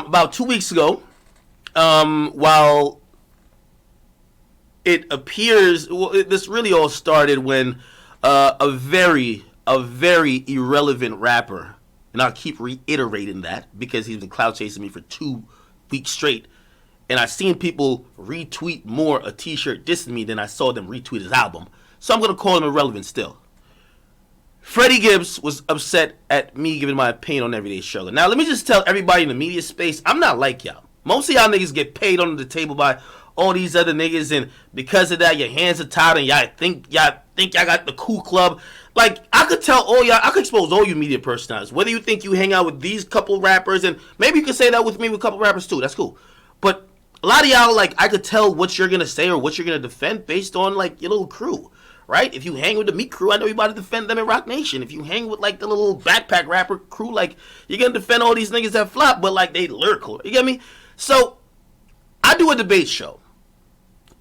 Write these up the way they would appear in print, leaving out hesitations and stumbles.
about 2 weeks ago, while it appears, this really all started when a very irrelevant rapper, and I'll keep reiterating that because he's been cloud chasing me for 2 weeks straight, and I've seen people retweet more a t-shirt dissing me than I saw them retweet his album. So I'm going to call him irrelevant still. Freddie Gibbs was upset at me giving my opinion on Everyday Struggle. Now, let me just tell everybody in the media space, I'm not like y'all. Most of y'all niggas get paid under the table by all these other niggas, and because of that, your hands are tied, and y'all think y'all got the cool club. Like, I could tell all y'all, I could expose all you media personalities. Whether you think you hang out with these couple rappers, and maybe you can say that with me with a couple rappers too, that's cool. But a lot of y'all, like, I could tell what you're gonna say or what you're gonna defend based on, like, your little crew. Right? If you hang with the Meat crew, I know you about to defend them in Rock Nation. If you hang with, like, the little backpack rapper crew, like, you're going to defend all these niggas that flop, but, like, they lyrical. You get me? So, I do a debate show.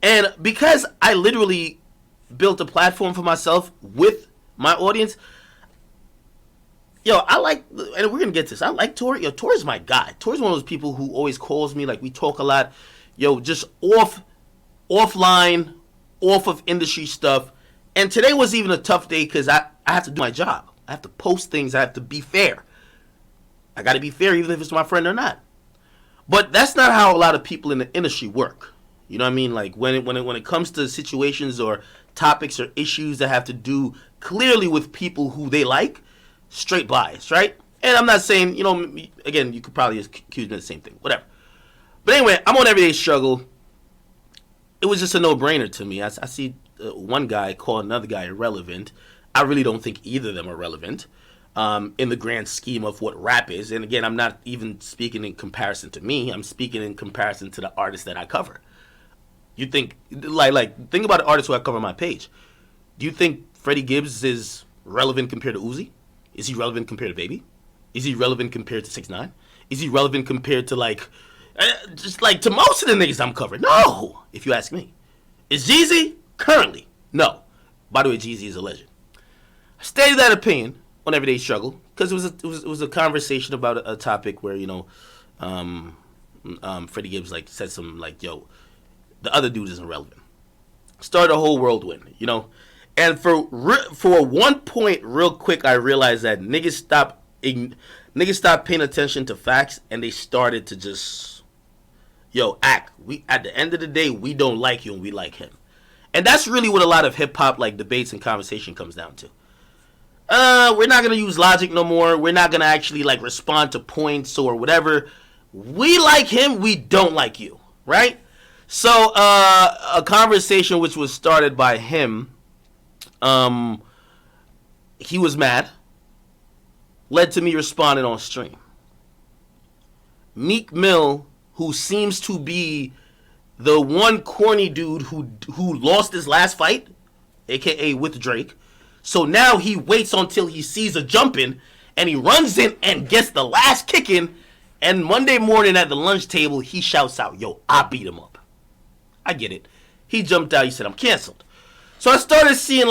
And because I literally built a platform for myself with my audience, I like, and we're going to get to this, I like Tori. Tori's my guy. Tori's one of those people who always calls me, like, we talk a lot. Just offline, off of industry stuff. And today was even a tough day because I have to do my job. I have to post things. I have to be fair. I got to be fair even if it's my friend or not. But that's not how a lot of people in the industry work. You know what I mean? Like when it comes to situations or topics or issues that have to do clearly with people who they like, straight bias, right? And I'm not saying, again, you could probably accuse me of the same thing. Whatever. But anyway, I'm on Everyday Struggle. It was just a no-brainer to me. I see one guy call another guy irrelevant. I really don't think either of them are relevant in the grand scheme of what rap is. And again, I'm not even speaking in comparison to me. I'm speaking in comparison to the artists that I cover. You think, think about the artists who I cover on my page. Do you think Freddie Gibbs is relevant compared to Uzi? Is he relevant compared to Baby? Is he relevant compared to 6ix9ine? Is he relevant compared to, to most of the niggas I'm covering? No, if you ask me. Is Jeezy? Currently, no. By the way, Jeezy is a legend. I stated that opinion on Everyday Struggle because it was a conversation about a topic where Freddie Gibbs said something like, "Yo, the other dude isn't relevant." Started a whole whirlwind, And for 1 point, real quick, I realized that niggas stopped paying attention to facts and they started to just, act. At the end of the day, we don't like you and we like him. And that's really what a lot of hip-hop debates and conversation comes down to. We're not going to use logic no more. We're not going to actually respond to points or whatever. We like him. We don't like you. Right? So a conversation which was started by him, he was mad, led to me responding on stream. Meek Mill, who seems to be the one corny dude who lost his last fight, a.k.a. with Drake. So now he waits until he sees a jumping, and he runs in and gets the last kick in, and Monday morning at the lunch table, he shouts out, "Yo, I beat him up." I get it. He jumped out, he said, "I'm canceled." So I started seeing,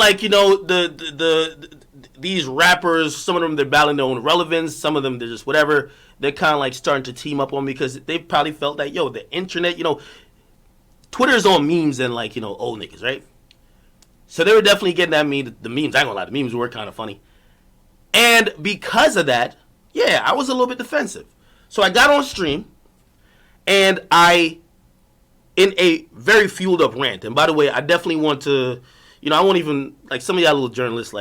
these rappers, some of them, they're battling their own relevance, some of them, they're just whatever. They're kind of starting to team up on me because they probably felt that, the internet, Twitter's on memes and old niggas, right? So they were definitely getting at me. The memes, I ain't gonna lie, the memes were kind of funny. And because of that, I was a little bit defensive. So I got on stream and in a very fueled up rant. And by the way, I definitely want to, I won't even, some of y'all little journalists,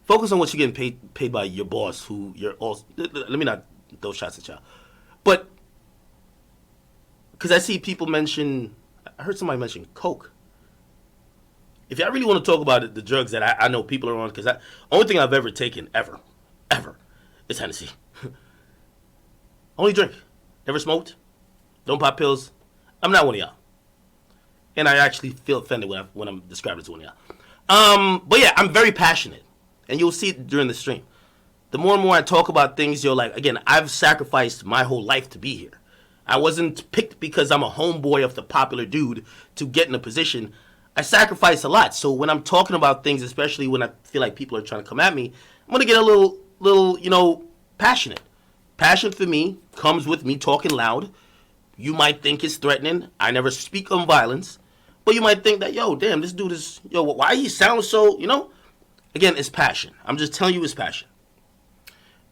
focus on what you're getting paid by your boss, who you're also, let me not throw shots at y'all. But, because I see people I heard somebody mention Coke. If y'all really want to talk about it, the drugs that I know people are on, because only thing I've ever taken, ever, is Hennessy. Only drink. Never smoked. Don't pop pills. I'm not one of y'all. And I actually feel offended when I'm described as one of y'all. But yeah, I'm very passionate. And you'll see it during the stream. The more and more I talk about things, again, I've sacrificed my whole life to be here. I wasn't picked because I'm a homeboy of the popular dude to get in a position. I sacrificed a lot. So when I'm talking about things, especially when I feel like people are trying to come at me, I'm going to get a little, passionate. Passion for me comes with me talking loud. You might think it's threatening. I never speak on violence. But you might think that, yo, damn, this dude is, yo, why he sounds so, you know? Again, it's passion. I'm just telling you it's passion.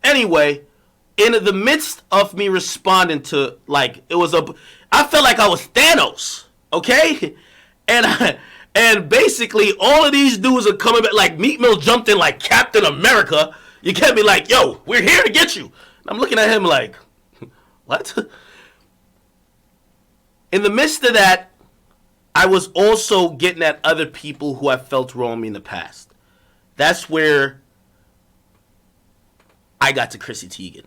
Anyway, in the midst of me responding to, like, I felt like I was Thanos, okay? And basically, all of these dudes are coming back, like, Meat Mill jumped in like Captain America. You can't be like, yo, we're here to get you. And I'm looking at him like, what? In the midst of that, I was also getting at other people who I felt wronged me in the past. That's where I got to Chrissy Teigen.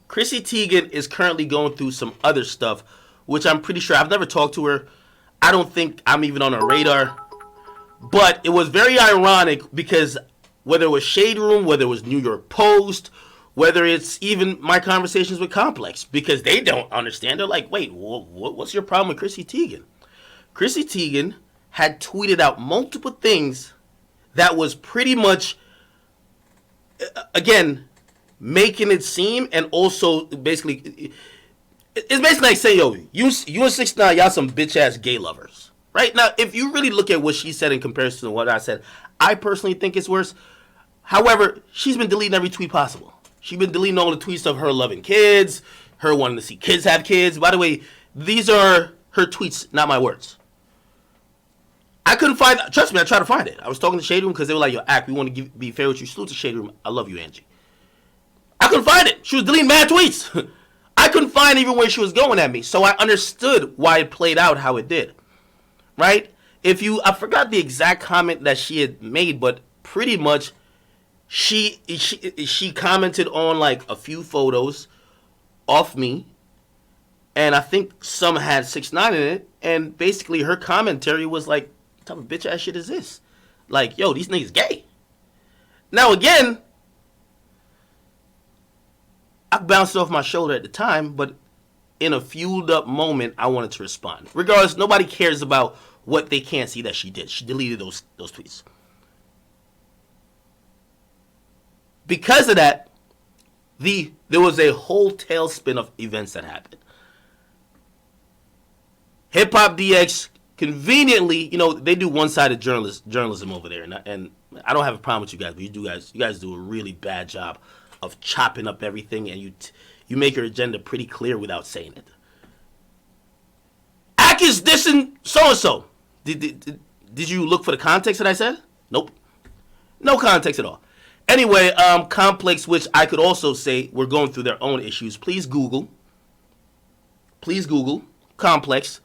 Chrissy Teigen is currently going through some other stuff, which I'm pretty sure I've never talked to her. I don't think I'm even on her radar. But it was very ironic because whether it was Shade Room, whether it was New York Post, whether it's even my conversations with Complex, because they don't understand. They're like, wait, what's your problem with Chrissy Teigen? Chrissy Teigen had tweeted out multiple things that was pretty much, again, making it seem, and also basically, it's basically like saying, yo, you and 6ix9ine, y'all some bitch ass gay lovers, right? Now, if you really look at what she said in comparison to what I said, I personally think it's worse. However, she's been deleting every tweet possible. She's been deleting all the tweets of her loving kids, her wanting to see kids have kids. By the way, these are her tweets, not my words. I couldn't find, trust me, I tried to find it. I was talking to Shade Room because they were like, yo, Act, we want to be fair with you. Salute to Shade Room. I love you, Angie. I couldn't find it. She was deleting mad tweets. I couldn't find even where she was going at me. So I understood why it played out how it did. Right? I forgot the exact comment that she had made, but pretty much she commented on like a few photos of me. And I think some had 6ix9ine in it. And basically her commentary was like, what type of bitch ass shit is this? Like, yo, these niggas gay. Now again, I bounced off my shoulder at the time, but in a fueled up moment, I wanted to respond. Regardless, nobody cares about what they can't see that she did. She deleted those tweets. Because of that, there was a whole tailspin of events that happened. Hip Hop DX conveniently, you know, they do one-sided journalism over there, and I don't have a problem with you guys, but you guys do a really bad job of chopping up everything, and you make your agenda pretty clear without saying it. Ak is dissing so-and-so. Did you look for the context that I said? Nope. No context at all. Anyway, Complex, which I could also say we're going through their own issues. Please Google Complex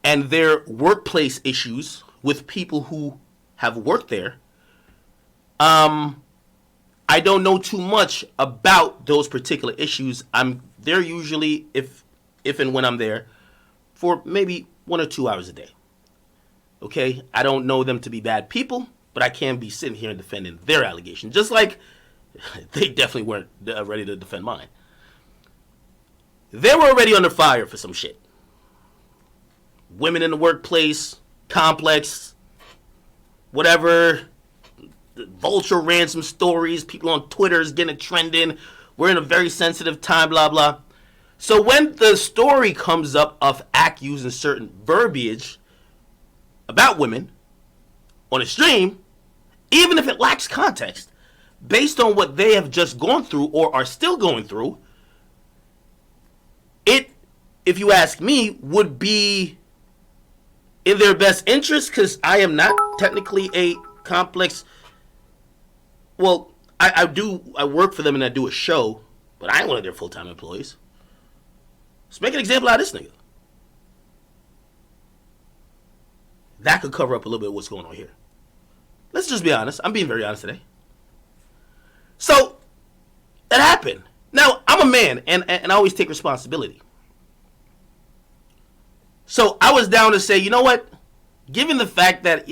and their workplace issues with people who have worked there. I don't know too much about those particular issues. I'm there usually, if and when I'm there, for maybe 1 or 2 hours a day. Okay? I don't know them to be bad people, but I can be sitting here and defending their allegation. Just like they definitely weren't ready to defend mine. They were already under fire for some shit. Women in the workplace, Complex, whatever, vulture ransom stories, people on Twitter is getting it trending. We're in a very sensitive time, blah, blah. So when the story comes up of Ak using certain verbiage about women on a stream, even if it lacks context, based on what they have just gone through or are still going through, it, if you ask me, would be in their best interest, because I am not technically a Complex. Well, I work for them and I do a show, but I ain't one of their full-time employees. Let's make an example out of this nigga. That could cover up a little bit of what's going on here. Let's just be honest. I'm being very honest today. So, it happened. Now, I'm a man, and I always take responsibility. So, I was down to say, you know what? Given the fact that,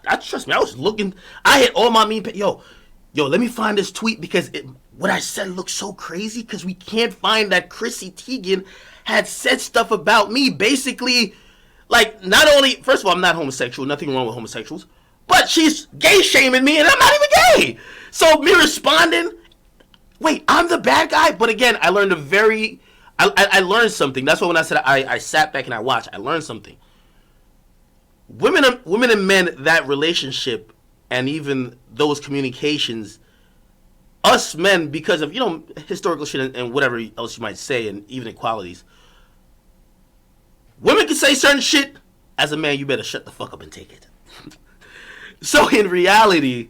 I trust me, I was looking, I hit all my meme, yo, let me find this tweet because what I said looks so crazy because we can't find that Chrissy Teigen had said stuff about me. Basically, like, not only, first of all, I'm not homosexual, nothing wrong with homosexuals, but she's gay shaming me and I'm not even gay. So me responding, wait, I'm the bad guy. But again, I learned I learned something. That's why when I said I sat back and I watched, I learned something. Women and men, that relationship and even those communications, us men, because of, historical shit and whatever else you might say, and even equalities, women can say certain shit. As a man, you better shut the fuck up and take it. So in reality,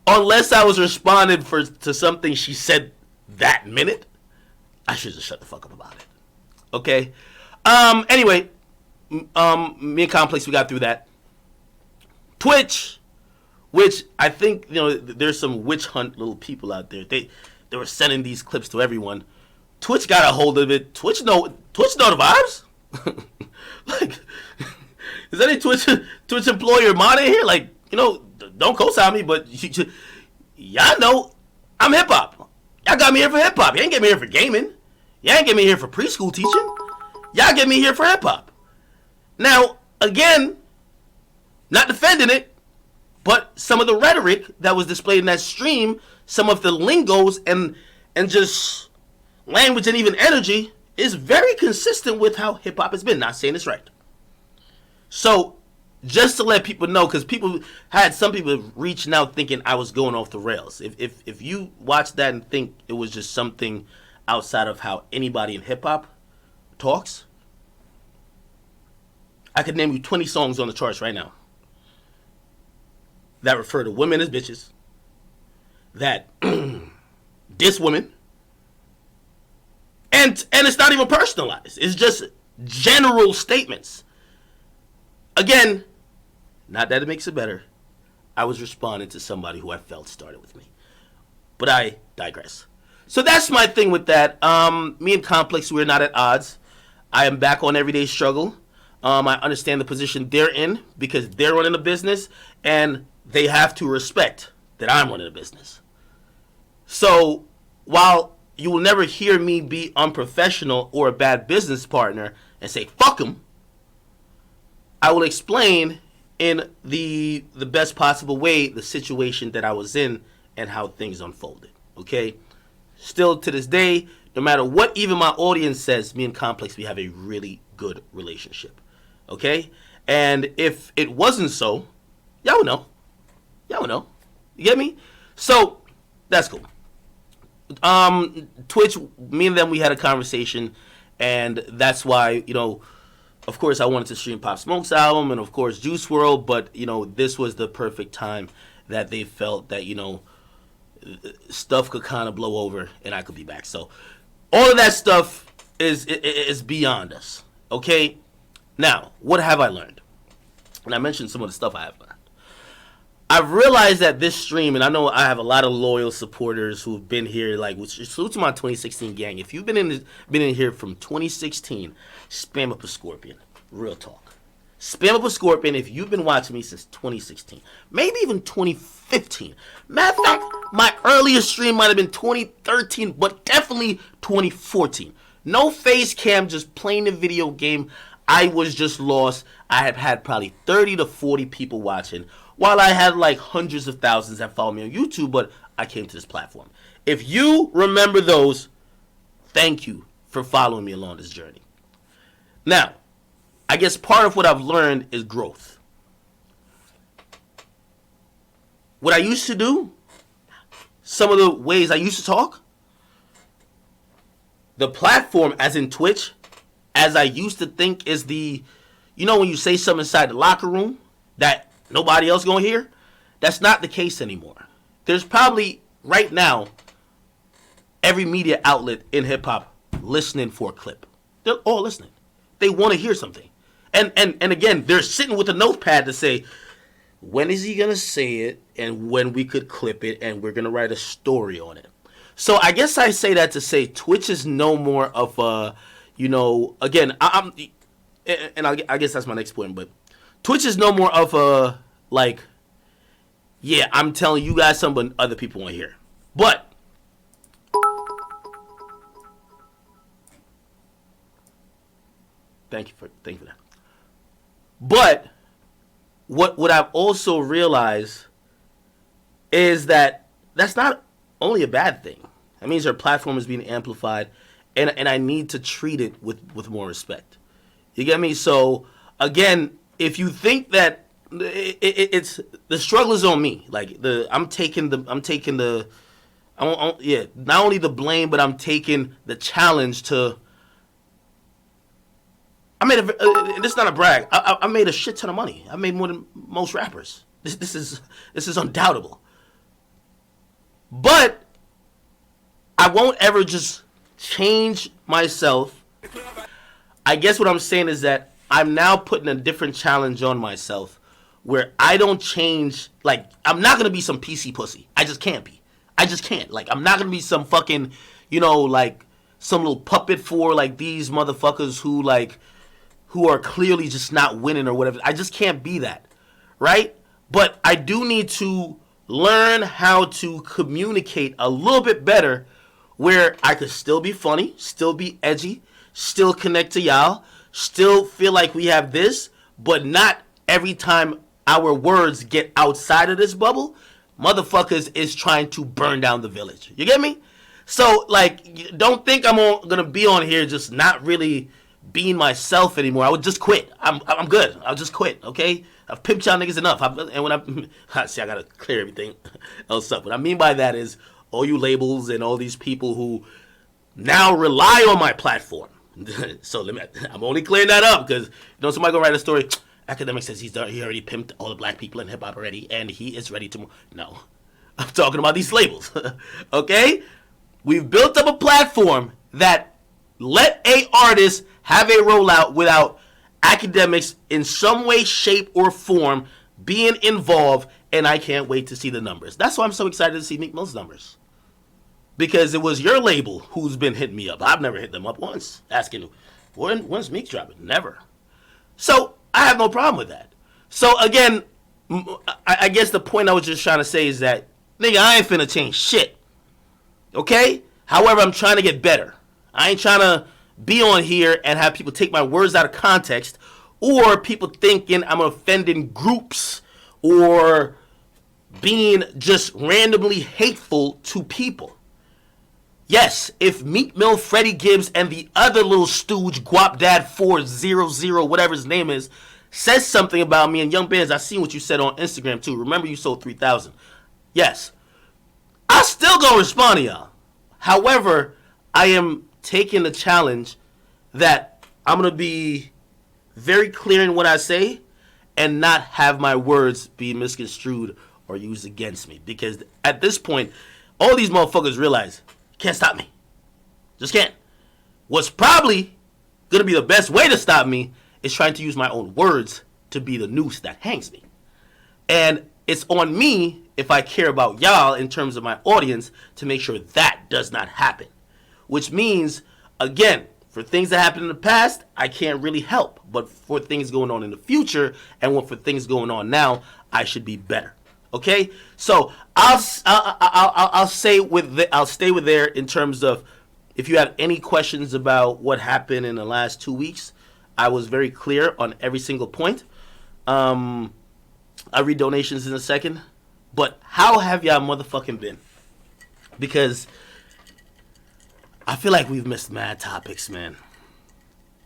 unless I was responding to something she said that minute, I should just shut the fuck up about it. Okay? Anyway, me and Complex, we got through that. Twitch, which I think, there's some witch hunt little people out there. They were sending these clips to everyone. Twitch got a hold of it. Twitch know the vibes. Like, is any Twitch employer mod in here? Like, don't co-sign me, but y'all know I'm hip hop. Y'all got me here for hip hop. You ain't get me here for gaming. Y'all ain't get me here for preschool teaching. Y'all get me here for hip hop. Now, again, not defending it, but some of the rhetoric that was displayed in that stream, some of the lingos and just language and even energy is very consistent with how hip hop has been. Not saying it's right. So, just to let people know, because some people reaching out thinking I was going off the rails. If you watch that and think it was just something outside of how anybody in hip hop talks, I could name you 20 songs on the charts right now that refer to women as bitches, that diss women, and it's not even personalized. It's just general statements. Again, not that it makes it better. I was responding to somebody who I felt started with me. But I digress. So that's my thing with that. Me and Complex, we're not at odds. I am back on Everyday Struggle. I understand the position they're in because they're running a business and they have to respect that I'm running a business. So while you will never hear me be unprofessional or a bad business partner and say, fuck them, I will explain in the best possible way the situation that I was in and how things unfolded. Okay? Still to this day, no matter what even my audience says, me and Complex, we have a really good relationship. Okay? And if it wasn't so, y'all would know. Y'all would know. You get me? So, that's cool. Twitch, me and them, we had a conversation, and that's why, of course, I wanted to stream Pop Smoke's album and, of course, Juice WRLD, but, this was the perfect time that they felt that, stuff could kind of blow over and I could be back. So, all of that stuff is beyond us, okay? Now, what have I learned? And I mentioned some of the stuff I have learned. I've realized that this stream, and I know I have a lot of loyal supporters who've been here, salute to my 2016 gang. If you've been in here from 2016, spam up a scorpion. Real talk. Spam up a scorpion if you've been watching me since 2016. Maybe even 2015. Matter of fact, my earliest stream might have been 2013, but definitely 2014. No face cam, just playing the video game. I was just lost. I have had probably 30 to 40 people watching, while I had like hundreds of thousands that follow me on YouTube, but I came to this platform. If you remember those, thank you for following me along this journey. Now, I guess part of what I've learned is growth. What I used to do, some of the ways I used to talk, the platform, as in Twitch, as I used to think is when you say something inside the locker room that nobody else gonna hear, that's not the case anymore. There's probably, right now, every media outlet in hip-hop listening for a clip. They're all listening. They want to hear something. And again, they're sitting with a notepad to say, when is he gonna say it, and when we could clip it, and we're gonna write a story on it. So I guess I say that to say Twitch is no more of a, again, I guess that's my next point, but Twitch is no more of a, I'm telling you guys something other people want to hear. But thank you for that. But what I've also realized is that that's not only a bad thing. That means her platform is being amplified, and I need to treat it with more respect. You get me? So again, if you think that it's the struggle is on me, like yeah, not only the blame, but I'm taking the challenge to. This is not a brag. I made a shit ton of money. I made more than most rappers. This is undoubtable. But I won't ever just change myself. I guess what I'm saying is that I'm now putting a different challenge on myself where I don't change. Like, I'm not going to be some PC pussy. I just can't be. I just can't. Like, I'm not going to be some fucking, like some little puppet for like these motherfuckers who are clearly just not winning or whatever. I just can't be that. Right? But I do need to learn how to communicate a little bit better where I could still be funny, still be edgy, still connect to y'all, still feel like we have this, but not every time our words get outside of this bubble, motherfuckers is trying to burn down the village. You get me? So, like, don't think I'm gonna be on here just not really being myself anymore. I would just quit. I'm good. I'll just quit, okay? I've pimped y'all niggas enough. And when I gotta clear everything else up. What I mean by that is all you labels and all these people who now rely on my platform. So I'm only clearing that up because somebody gonna write a story. Akademiks says he already pimped all the black people in hip hop already, and he is ready to. No, I'm talking about these labels. Okay, we've built up a platform that let a artist have a rollout without Akademiks in some way, shape, or form being involved, and I can't wait to see the numbers. That's why I'm so excited to see Meek Mill's numbers. Because it was your label who's been hitting me up. I've never hit them up once, asking, when's Meek dropping? Never. So, I have no problem with that. So, again, I guess the point I was just trying to say is that, nigga, I ain't finna change shit. Okay? However, I'm trying to get better. I ain't trying to be on here and have people take my words out of context, or people thinking I'm offending groups or being just randomly hateful to people. Yes, if Meek Mill, Freddie Gibbs, and the other little stooge, Guap Dad 400, whatever his name is, says something about me, and Young Bands, I seen what you said on Instagram too. Remember you sold 3,000. Yes. I still gonna respond to y'all. However, I am taking the challenge that I'm gonna be very clear in what I say and not have my words be misconstrued or used against me. Because at this point, all these motherfuckers realize, can't stop me. Just can't. What's probably going to be the best way to stop me is trying to use my own words to be the noose that hangs me. And it's on me, if I care about y'all in terms of my audience, to make sure that does not happen. Which means, again, for things that happened in the past, I can't really help. But for things going on in the future and for things going on now, I should be better. Okay, so I'll stay with there in terms of if you have any questions about what happened in the last 2 weeks. I was very clear on every single point. I'll read donations in a second, but how have y'all motherfucking been? Because I feel like we've missed mad topics, man.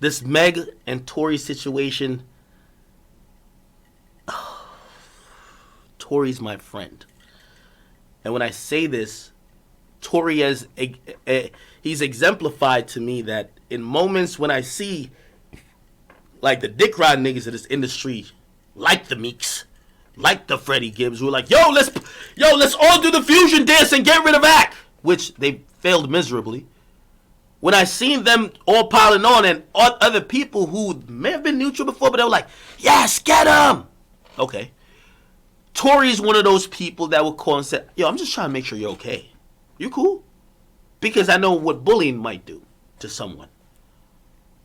This Meg and Tory situation. Tory's my friend. And when I say this, Tory he's exemplified to me that in moments when I see like the dick rod niggas of this industry, like the Meeks, like the Freddie Gibbs, who are like, let's all do the fusion dance and get rid of Ak, which they failed miserably. When I seen them all piling on and other people who may have been neutral before, but they were like, yes, get him. Okay. Tory's one of those people that will call and say, I'm just trying to make sure you're okay. You cool? Because I know what bullying might do to someone.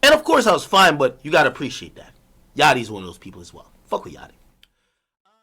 And of course I was fine, but you gotta appreciate that. Yachty's one of those people as well. Fuck with Yachty.